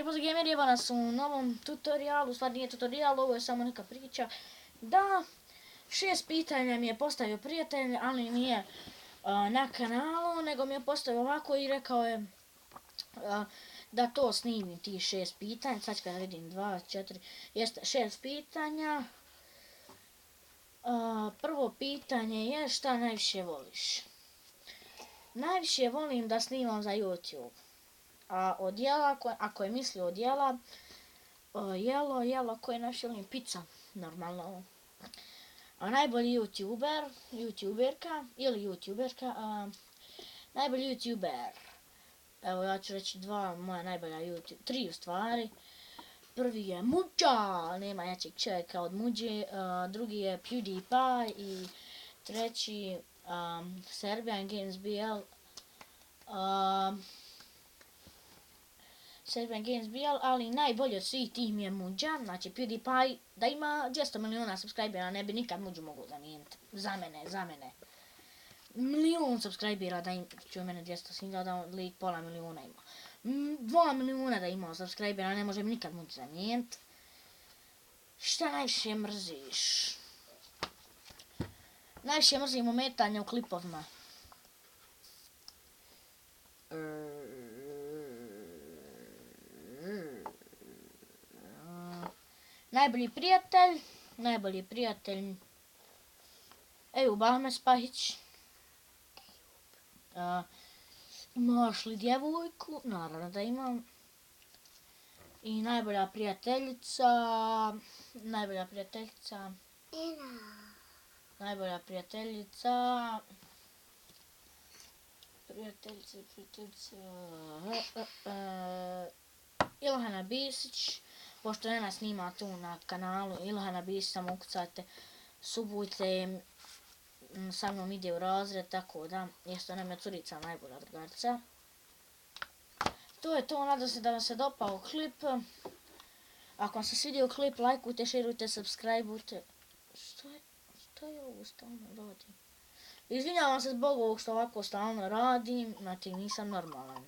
Gamerije, pozdrav gamerije, evo nas u novom tutorijalu, u stvari nije tutorial, ovo je samo neka priča. Da, 6 pitanja mi je postavio prijatelj, ali nije na kanalu, nego mi je postavio ovako i rekao je da to snimim tih 6 pitanja. Sad ću kada vidim 2, 4, jeste 6 pitanja. Prvo pitanje je šta najviše voliš? Najviše volim da snimam za YouTube. A od jela, ako je mislio od jela, jelo koje najviše volim, pizza, normalno. A najbolji youtuberka, najbolji youtuber. Evo ja ću reći dva moja najbolja tri u stvari. Prvi je Muđa, nema jačeg čovjeka od Muđe, drugi je PewDiePie i treći Serbian Games BL. Serbian Games BL, ali najbolji od svih tih mi je Muđa, znači PewDiePie, da ima 200 miliona subscribera, ne bi nikad Muđu mogu zamijeniti, za mene. Milion subscribera da ima, čuo mene 200 singa, da lik pola miliona ima. 2 miliona da ima subscribera, ne može mi nikad Muđu zamijeniti. Šta najviše mrziš? Najviše mrzim ometanje u klipovima. Najbolji prijatelj Ejub Ahmed Spahić. Imaš li djevojku? Naravno da imam. I najbolja prijateljica Ilhana Bisić, pošto ona snima tu na kanalu Ilhana Bisić, samo ukucajte, subujte, sa mnom ide u razred, tako da, jeste ona me curica najbolja drugarica. To je to, nadam se da vam se dopao klip. Ako vam se svidio klip, lajkujte, šerujte, subscribeujte. Što je ovo stalno radim? Izvinjavam se zbog ovog što ovako stalno radim, znači nisam normalan.